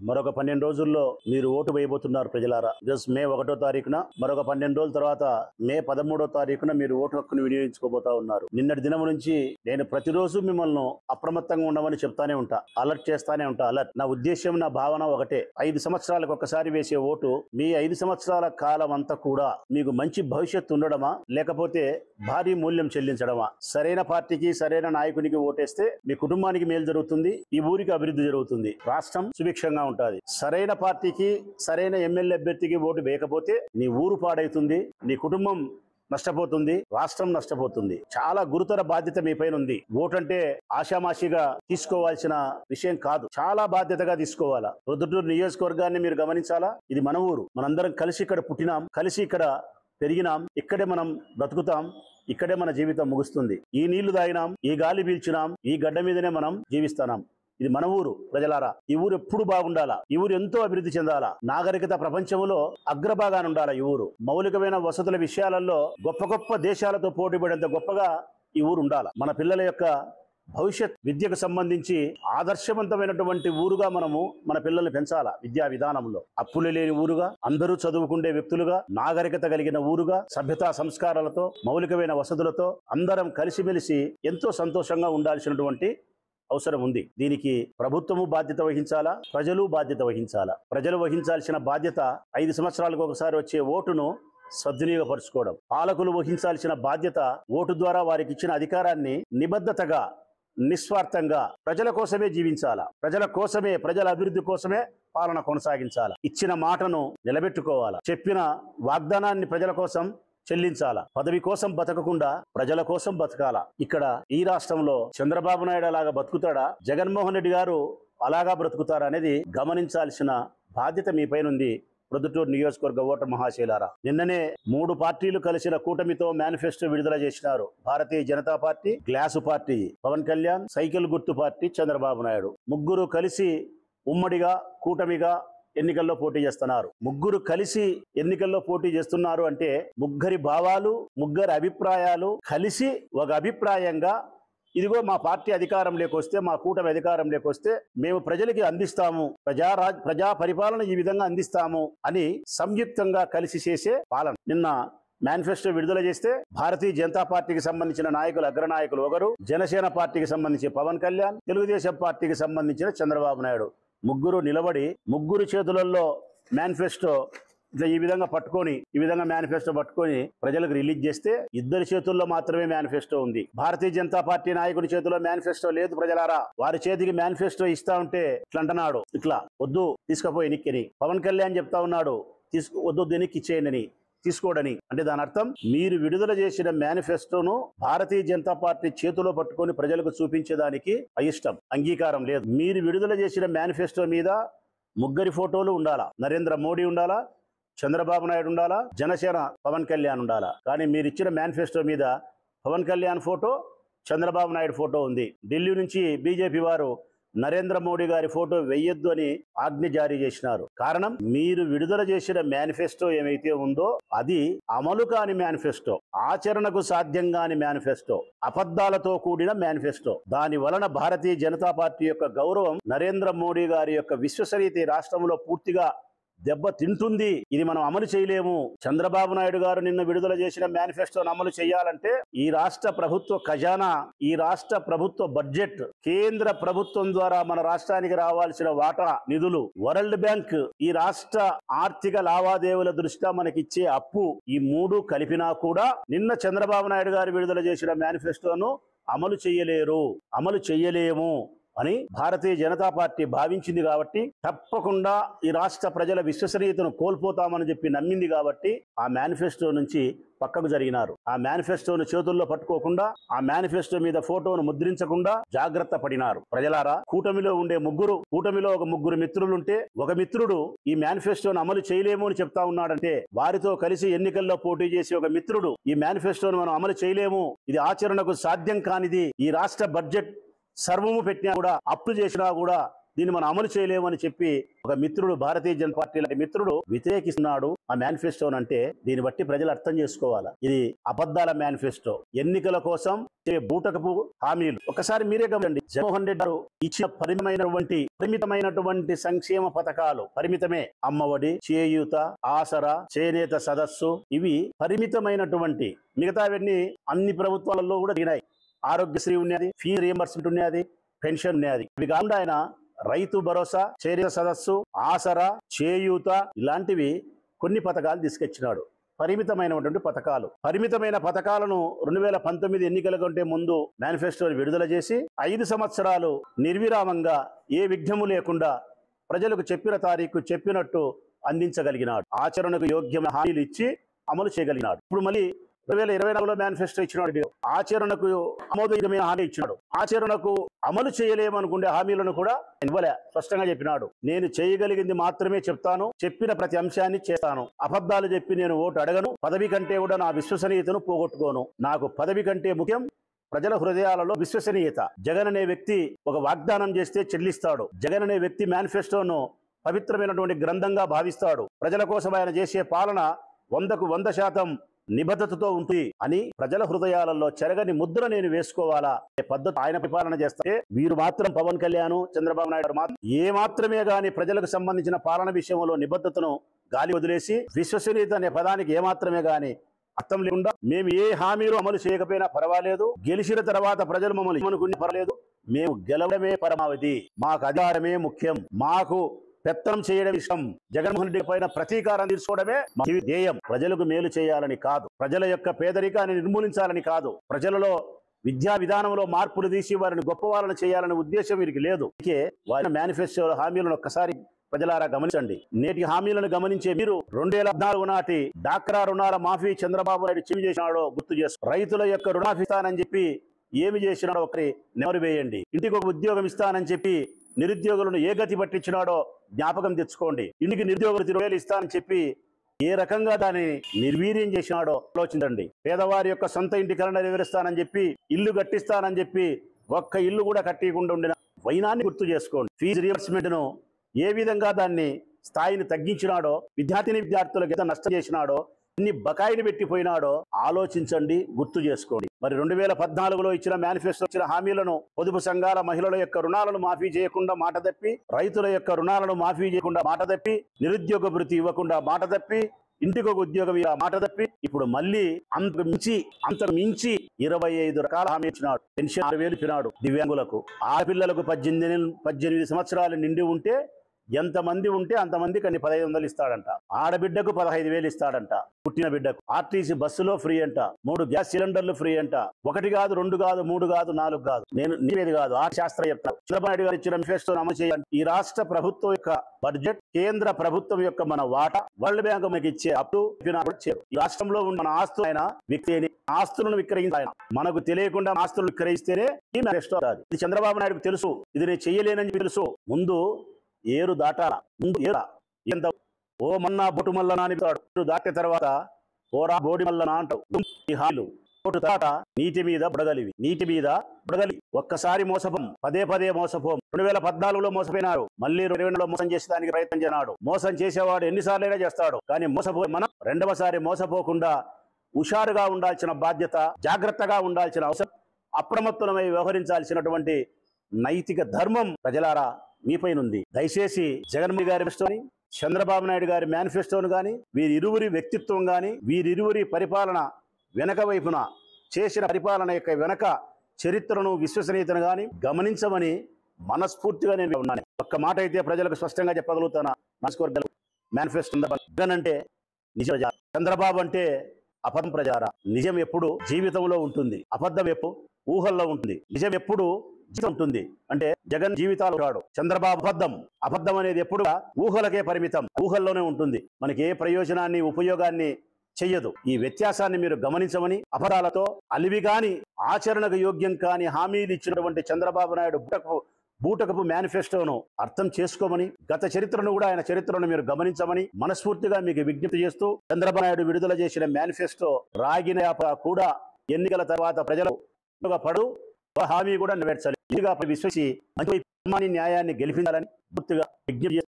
మరొక 12 రోజుల్లో మీరు ఓటు వేయబోతున్నారు ప్రజలారా. మే 1వ తారీఖున మరొక 12 రోజుల తర్వాత మే 13వ తారీఖున మీరు ఓటు హక్కును వినియోగించుకోబోతా ఉన్నారు. నిన్నటి దినం నుంచి నేను ప్రతిరోజు మిమ్మల్ని అప్రమత్తంగా ఉండమని చెప్తానే ఉంటా, అలర్ట్ చేస్తానే ఉంటా. అలర్ట్ నా ఉద్దేశం, నా భావన ఒకటే. 5 సంవత్సరాలకు ఒకసారి వేసే ఓటు మీ 5 సంవత్సరాల కాలం అంతా కూడా మీకు మంచి భవిష్యత్తు ఉండడమా లేకపోతే భారీ మూల్యం చెల్లించడమా? సరైన పార్టీకి సరైన నాయకునికి ఓటేస్తే మీ కుటుంబానికి మేలు జరుగుతుంది, ఈ ఊరికి అభివృద్ధి జరుగుతుంది, రాష్ట్రం సుభిక్షంగా ఉంటుంది. సరైన పార్టీకి సరైన ఎమ్మెల్యే అభ్యర్థికి ఓటు వేయకపోతే నీ ఊరు పాడైతుంది, నీ కుటుంబం నష్టపోతుంది, రాష్ట్రం నష్టపోతుంది. చాలా గురుతర బాధ్యత మీ పైన ఉంది. ఓటు అంటే ఆషామాషిగా తీసుకోవాల్సిన విషయం కాదు, చాలా బాధ్యతగా తీసుకోవాలా. ప్రొద్దుటూరు నియోజకవర్గాన్ని మీరు గమనించాలా. ఇది మన ఊరు, మనందరం కలిసి ఇక్కడ పుట్టినాం, కలిసి ఇక్కడ పెరిగినాం, ఇక్కడే మనం బ్రతుకుతాం, ఇక్కడే మన జీవితం ముగుస్తుంది. ఈ నీళ్లు తాగినాం, ఈ గాలి పీల్చినాం, ఈ గడ్డ మీదనే మనం జీవిస్తున్నాం. ఇది మన ఊరు ప్రజలారా. ఈ ఊరు ఎప్పుడు బాగుండాలా, ఈ ఊరు ఎంతో అభివృద్ధి చెందాలా, నాగరికత ప్రపంచంలో అగ్రభాగాన్ని ఉండాలా. ఈ ఊరు మౌలికమైన వసతుల విషయాలలో గొప్ప గొప్ప దేశాలతో పోటీపడేంత గొప్పగా ఈ ఊరు ఉండాలా. మన పిల్లల యొక్క భవిష్యత్ విద్యకు సంబంధించి ఆదర్శవంతమైనటువంటి ఊరుగా మనము మన పిల్లల్ని పెంచాలా. విద్యా విధానంలో అప్పులు లేని ఊరుగా, అందరూ చదువుకుండే వ్యక్తులుగా, నాగరికత కలిగిన ఊరుగా, సభ్యతా సంస్కారాలతో, మౌలికమైన వసతులతో అందరం కలిసిమెలిసి ఎంతో సంతోషంగా ఉండాల్సినటువంటి అవసరం ఉంది. దీనికి ప్రభుత్వము బాధ్యత వహించాలా, ప్రజలు బాధ్యత వహించాలా. ప్రజలు వహించాల్సిన బాధ్యత 5 సంవత్సరాలకు ఒకసారి వచ్చే ఓటును సద్వినియోగపరచుకోవడం. పాలకులు వహించాల్సిన బాధ్యత ఓటు ద్వారా వారికి ఇచ్చిన అధికారాన్ని నిబద్ధతగా, నిస్వార్థంగా ప్రజల కోసమే జీవించాలా. ప్రజల కోసమే, ప్రజల అభివృద్ధి కోసమే పాలన కొనసాగించాలా. ఇచ్చిన మాటను నిలబెట్టుకోవాలా. చెప్పిన వాగ్దానాన్ని ప్రజల కోసం చెల్లించాలా. పదవి కోసం బతకకుండా ప్రజల కోసం బతకాలా. ఇక్కడ ఈ రాష్ట్రంలో చంద్రబాబు నాయుడు అలాగా బతుకుతాడా, జగన్మోహన్ రెడ్డి గారు అలాగా బ్రతుకుతారా అనేది గమనించాల్సిన బాధ్యత మీ పైన ఉంది. ప్రొద్దుటూరు నియోజకవర్గ ఓటర్ మహాశైలారా, నిన్ననే 3 పార్టీలు కలిసిన కూటమితో మేనిఫెస్టో విడుదల చేసినారు. Bharatiya Janata party, glass party Pawan Kalyan, cycle గుర్తు పార్టీ చంద్రబాబు నాయుడు. ముగ్గురు కలిసి ఉమ్మడిగా కూటమిగా ఎన్నికల్లో పోటీ చేస్తున్నారు. ముగ్గురు కలిసి ఎన్నికల్లో పోటీ చేస్తున్నారు అంటే ముగ్గురి భావాలు, ముగ్గురి అభిప్రాయాలు కలిసి ఒక అభిప్రాయంగా, ఇదిగో మా పార్టీ అధికారంలోకి వస్తే, మా కూటమి అధికారంలోకి వస్తే మేము ప్రజలకి అందిస్తాము, ప్రజా పరిపాలన ఈ విధంగా అందిస్తాము అని సంయుక్తంగా కలిసి చేసే పాలన. నిన్న మేనిఫెస్టో విడుదల చేస్తే భారతీయ జనతా పార్టీకి సంబంధించిన నాయకులు, అగ్రనాయకులు ఒకరు, జనసేన పార్టీకి సంబంధించి పవన్ కళ్యాణ్, తెలుగుదేశం పార్టీకి సంబంధించిన చంద్రబాబు నాయుడు ముగ్గురు నిలబడి, ముగ్గురు చేతులలో మేనిఫెస్టో ఇట్లా ఈ విధంగా పట్టుకొని, ఈ విధంగా మేనిఫెస్టో పట్టుకొని ప్రజలకు రిలీజ్ చేస్తే ఇద్దరి చేతుల్లో మాత్రమే మేనిఫెస్టో ఉంది. భారతీయ జనతా పార్టీ నాయకుడి చేతిలో మేనిఫెస్టో లేదు ప్రజలారా. వారి చేతికి మేనిఫెస్టో ఇస్తా ఉంటే ఇట్లా అంటున్నాడు, ఇట్లా వద్దు తీసుకుపోయి ఎన్నికని. పవన్ కళ్యాణ్ చెప్తా ఉన్నాడు, వద్దు ఎన్నిక ఇచ్చేయండి, తీసుకోడని. అంటే దాని అర్థం మీరు విడుదల చేసిన మేనిఫెస్టోను భారతీయ జనతా పార్టీ చేతిలో పట్టుకొని ప్రజలకు చూపించేదానికి అయిష్టం, అంగీకారం లేదు. మీరు విడుదల చేసిన మేనిఫెస్టో మీద ముగ్గురి ఫోటోలు ఉండాలా. నరేంద్ర మోడీ ఉండాలా, చంద్రబాబు నాయుడు ఉండాలా, జనసేన పవన్ కళ్యాణ్ ఉండాలా. కానీ మీరు ఇచ్చిన మేనిఫెస్టో మీద పవన్ కళ్యాణ్ ఫోటో, చంద్రబాబు నాయుడు ఫోటో ఉంది. ఢిల్లీ నుంచి బీజేపీ వారు నరేంద్ర మోడీ గారి ఫోటో వెయ్యొద్దు అని ఆజ్ఞ జారీ చేసినారు. కారణం, మీరు విడుదల చేసిన మేనిఫెస్టో ఏమైతే ఉందో అది అమలు కాని మేనిఫెస్టో, ఆచరణకు సాధ్యం కాని మేనిఫెస్టో, అబద్ధాలతో కూడిన మేనిఫెస్టో. దాని వలన భారతీయ జనతా పార్టీ యొక్క గౌరవం, నరేంద్ర మోడీ గారి యొక్క విశ్వసనీయత రాష్ట్రంలో పూర్తిగా దెబ్బ తింటుంది. ఇది మనం అమలు చేయలేము. చంద్రబాబు నాయుడు గారు నిన్న విడుదల చేసిన మేనిఫెస్టోను అమలు చేయాలంటే ఈ రాష్ట్ర ప్రభుత్వ ఖజానా, ఈ రాష్ట్ర ప్రభుత్వ బడ్జెట్, కేంద్ర ప్రభుత్వం ద్వారా మన రాష్ట్రానికి రావాల్సిన వాటా నిధులు, వరల్డ్ బ్యాంక్ ఈ రాష్ట్ర ఆర్థిక లావాదేవీల దృష్ట్యా మనకిచ్చే అప్పు, ఈ 3 కలిపినా కూడా నిన్న చంద్రబాబు నాయుడు గారు విడుదల చేసిన మేనిఫెస్టోను అమలు చేయలేము అని భారతీయ జనతా పార్టీ భావించింది. కాబట్టి తప్పకుండా ఈ రాష్ట్ర ప్రజల విశ్వసనీయతను కోల్పోతామని చెప్పి నమ్మింది. కాబట్టి ఆ మేనిఫెస్టో నుంచి పక్కకు జరిగినారు. ఆ మేనిఫెస్టోను చేతుల్లో పట్టుకోకుండా, ఆ మేనిఫెస్టో మీద ఫోటోను ముద్రించకుండా జాగ్రత్త పడినారు. ప్రజలారా, కూటమిలో ఒక ముగ్గురు మిత్రులుంటే ఒక మిత్రుడు ఈ మేనిఫెస్టోను అమలు చేయలేము అని చెప్తా ఉన్నాడంటే, వారితో కలిసి ఎన్నికల్లో పోటీ చేసి ఒక మిత్రుడు ఈ మేనిఫెస్టోను మనం అమలు చేయలేము, ఇది ఆచరణకు సాధ్యం కానిది, ఈ రాష్ట్ర బడ్జెట్ సర్వము పెట్టినా కూడా, అప్పు చేసినా కూడా దీన్ని మనం అమలు చేయలేమని చెప్పి ఒక మిత్రుడు, భారతీయ జనతా పార్టీ లాంటి మిత్రుడు వ్యతిరేకిస్తున్నాడు ఆ మేనిఫెస్టో అంటే దీన్ని బట్టి ప్రజలు అర్థం చేసుకోవాలా. ఇది అబద్ధాల మేనిఫెస్టో, ఎన్నికల కోసం బూటకపు హామీలు. ఒకసారి మీరే గమనించండి, జగన్మోహన్ రెడ్డి గారు ఇచ్చిన పరిమితమైనటువంటి సంక్షేమ పథకాలు పరిమితమే. అమ్మఒడి, చేయూత, ఆసరా, చేనేత సదస్సు, ఇవి పరిమితమైనటువంటి. మిగతావన్నీ అన్ని ప్రభుత్వాలలో కూడా దిగినాయి. ఆరోగ్యశ్రీ ఉన్నది, ఫీజు రియంబర్స్మెంట్ ఉన్నది, పెన్షన్ ఉన్నది. ఇవి కాకుండా ఆయన రైతు భరోసా, చేనేత సదస్సు, ఆసరా, చేయూత ఇలాంటివి కొన్ని పథకాలు తీసుకొచ్చినాడు. పరిమితమైనటువంటి పథకాలు. పరిమితమైన పథకాలను 2019 ఎన్నికల కంటే ముందు మేనిఫెస్టోని విడుదల చేసి 5 సంవత్సరాలు నిర్విరామంగా ఏ విఘ్నము లేకుండా ప్రజలకు చెప్పిన తారీఖు చెప్పినట్టు అందించగలిగినాడు. ఆచరణకు యోగ్యమైన హామీలు ఇచ్చి అమలు చేయగలిగినాడు. ఇప్పుడు మళ్ళీ 2024లో మేనిఫెస్టో ఇచ్చినాడు. ఆచరణకు ఆమోదయోగ్యమైన హామీ ఇచ్చినాడు. ఆచరణకు అమలు చేయలేమనుకునే హామీలను కూడా ఇవ్వలే. స్పష్టంగా చెప్పినాడు, నేను చేయగలిగింది మాత్రమే చెప్తాను, చెప్పిన ప్రతి అంశాన్ని చేస్తాను. అబద్ధాలు చెప్పి నేను ఓటు అడగను, పదవి కంటే కూడా నా విశ్వసనీయతను పోగొట్టుకోను. నాకు పదవి కంటే ముఖ్యం ప్రజల హృదయాలలో విశ్వసనీయత. జగన్ అనే వ్యక్తి ఒక వాగ్దానం చేస్తే చెల్లిస్తాడు. జగన్ అనే వ్యక్తి మేనిఫెస్టోను పవిత్రమైనటువంటి గ్రంథంగా భావిస్తాడు. ప్రజల కోసం ఆయన చేసే పాలన 100కు 100% నిబద్ధతతో ఉంటుంది అని ప్రజల హృదయాలలో చెరగని ముద్ర నేను వేసుకోవాలా పద్ధతి ఆయన పరిపాలన చేస్తే, వీరు మాత్రం పవన్ కళ్యాణ్, చంద్రబాబు నాయుడు మాత్రం ఏ మాత్రమే గాని ప్రజలకు సంబంధించిన పాలన విషయంలో నిబద్ధతను గాలి వదిలేసి విశ్వసనీయత అనే పదానికి ఏమాత్రమే గాని అర్థం లేకుండా మేము ఏ హామీలు అమలు చేయకపోయినా పర్వాలేదు, గెలిచిన తర్వాత ప్రజలు మమ్మల్ని అనుకుని పర్వాలేదు, మేము గెలవడమే పరమావధి, మాకు అధికారమే ముఖ్యం, మాకు పెత్తనం చేయడం ఇష్టం, జగన్మోహన్ రెడ్డి పైన ప్రతీకారం తీసుకోవడమే మా ధ్యేయం. ప్రజలకు మేలు చేయాలని కాదు, ప్రజల యొక్క పేదరికాన్ని నిర్మూలించాలని కాదు, ప్రజలలో విద్యా విధానంలో మార్పులు తీసి వారిని గొప్పవాళ్ళని చేయాలనే ఉద్దేశం వీరికి లేదు. వారి మేనిఫెస్టో హామీలను ఒక్కసారి ప్రజలారా గమనించండి. నేటి హామీలను గమనించే మీరు 2014 నాటి డాక్రా రుణాల మాఫీ చంద్రబాబు నాయుడు ఏమి చేసినాడో గుర్తు చేసుకో. రైతుల యొక్క రుణమాఫీ ఇస్తానని చెప్పి ఏమి చేసినాడో ఒకరి నెమరు వేయండి. ఇంటికి ఒక ఉద్యోగం ఇస్తానని చెప్పి నిరుద్యోగులను ఏ గతి పట్టించినాడో జ్ఞాపకం తెచ్చుకోండి. ఇంటికి నిరుద్యోగులు 20,000 ఇస్తానని చెప్పి ఏ రకంగా దాన్ని నిర్వీర్యం చేసినాడో ఆలోచించండి. పేదవారి యొక్క సొంత ఇంటి కళ నెరవేరుస్తానని చెప్పి, ఇల్లు కట్టిస్తానని చెప్పి ఒక్క ఇల్లు కూడా కట్టకుండా ఉండిన వైనాన్ని గుర్తు చేసుకోండి. ఫీజు రియంబర్స్మెంట్ ను ఏ విధంగా దాన్ని స్థాయిని తగ్గించినాడో, విద్యార్థులకు ఎంత నష్టం చేసినాడో, ఎన్ని బకాయిలు పెట్టిపోయినాడో ఆలోచించండి, గుర్తు చేసుకోండి. మరి 2014లో ఇచ్చిన మేనిఫెస్టో ఇచ్చిన హామీలను, పొదుపు సంఘాల మహిళల యొక్క రుణాలను మాఫీ చేయకుండా మాట తప్పి, రైతుల యొక్క రుణాలను మాఫీ చేయకుండా మాట తప్పి, నిరుద్యోగ భృతి ఇవ్వకుండా మాట తప్పి, ఇంటికి ఒక ఉద్యోగం మాట తప్పి, ఇప్పుడు మళ్ళీ అంతకు మించి 25 రకాల హామీ ఇచ్చినాడు. పెన్షన్ 6,000 ఇచ్చినాడు. దివ్యాంగులకు, ఆడపిల్లలకు 18 సంవత్సరాలు నిండి ఉంటే ఎంతమంది ఉంటే అంతమందికి అన్ని 1,500 ఇస్తాడంట. ఆడబిడ్డకు 15,000 ఇస్తాడంట. పుట్టిన బిడ్డకు ఆర్టీసీ బస్సులో ఫ్రీ అంట. 3 గ్యాస్ సిలిండర్లు ఫ్రీ అంట. 1 కాదు, 2 కాదు, 3 కాదు, 4 కాదు. నేను నీవేది కాదు, ఆ శాస్త్రం చెప్తాను. చంద్రబాబు నాయుడు గారు ఇచ్చిన మేనిఫెస్టోను అమలు చేయాలి. ఈ రాష్ట్ర ప్రభుత్వం యొక్క బడ్జెట్, కేంద్ర ప్రభుత్వం యొక్క మన వాటా, వరల్డ్ బ్యాంక్ మనకి ఇచ్చే అప్పు ఈ రాష్ట్రంలో ఉన్న మన ఆస్తులు ఆయన వ్యక్తి ఆస్తులను విక్రయించాలి. మనకు తెలియకుండా ఆస్తులను విక్రయిస్తేనే ఈ మేనిఫెస్టో. ఇది చంద్రబాబు నాయుడుకు తెలుసు, ఇది నేను చెయ్యలేనని తెలుసు. ముందు ఏరు దాటాల, ముందు ఎంత ఓ మన్నా బొటు మల్లనా అని దాటిన తర్వాత ఓరా బోడి మల్లనా అంటావు. ఈ హామీలు బొటు తాట నీటి మీద బుడగలి ఒక్కసారి మోసపోం, పదే మోసపోం. 2014లో మోసపోయినారు, మళ్ళీ 2020లో మోసం చేసేదానికి ప్రయత్నం చేసినాడు. మోసం చేసేవాడు ఎన్నిసార్లైనా చేస్తాడు, కానీ మోసపోయి మనం రెండవసారి మోసపోకుండా హుషారుగా ఉండాల్సిన బాధ్యత, జాగ్రత్తగా ఉండాల్సిన అవసరం, అప్రమత్తమై వ్యవహరించాల్సినటువంటి నైతిక ధర్మం ప్రజలారా మీపైనుంది. దయచేసి జగన్మోహన్ గారి మేనిఫెస్టోని, చంద్రబాబు నాయుడు గారి మేనిఫెస్టోను గాని, వీరిరువురి వ్యక్తిత్వం గాని, వీరిరువురి పరిపాలన వెనక వైపున చేసిన పరిపాలన యొక్క వెనక చరిత్రను, విశ్వసనీయతను గాని గమనించమని మనస్ఫూర్తిగా నేను ఉన్నాను. ఒక్క మాట అయితే ప్రజలకు స్పష్టంగా చెప్పగలుగుతాను. మనస్ఫూర్తిగా మేనిఫెస్టో జగన్ అంటే నిజ ప్రజారా, చంద్రబాబు అంటే అబద్ధం ప్రజారా. నిజం ఎప్పుడు జీవితంలో ఉంటుంది, అబద్ధం ఎప్పుడు ఊహల్లో ఉంటుంది. నిజం ఎప్పుడు ఉంటుంది అంటే జగన్ జీవితాలు రాడు, చంద్రబాబు అబద్ధం అనేది ఎప్పుడు ఊహలకే పరిమితం, ఊహల్లోనే ఉంటుంది. మనకి ఏ ప్రయోజనాన్ని, ఉపయోగాన్ని చెయ్యదు. ఈ వ్యత్యాసాన్ని మీరు గమనించమని, అబద్ధాలతో అలివి కాని, ఆచరణకు యోగ్యం కాని హామీలు ఇచ్చినటువంటి చంద్రబాబు నాయుడు బూటకపు మేనిఫెస్టోను అర్థం చేసుకోమని, గత చరిత్రను కూడా ఆయన చరిత్రను మీరు గమనించమని మనస్ఫూర్తిగా మీకు విజ్ఞప్తి చేస్తూ, చంద్రబాబు నాయుడు విడుదల చేసిన మేనిఫెస్టో రాగిన కూడా ఎన్నికల తర్వాత ప్రజలు పడు హామీ కూడా నెరవేర్చాలి. విశ్వసి మంచి న్యాయాన్ని గెలిపించాలని పూర్తిగా విజ్ఞప్తి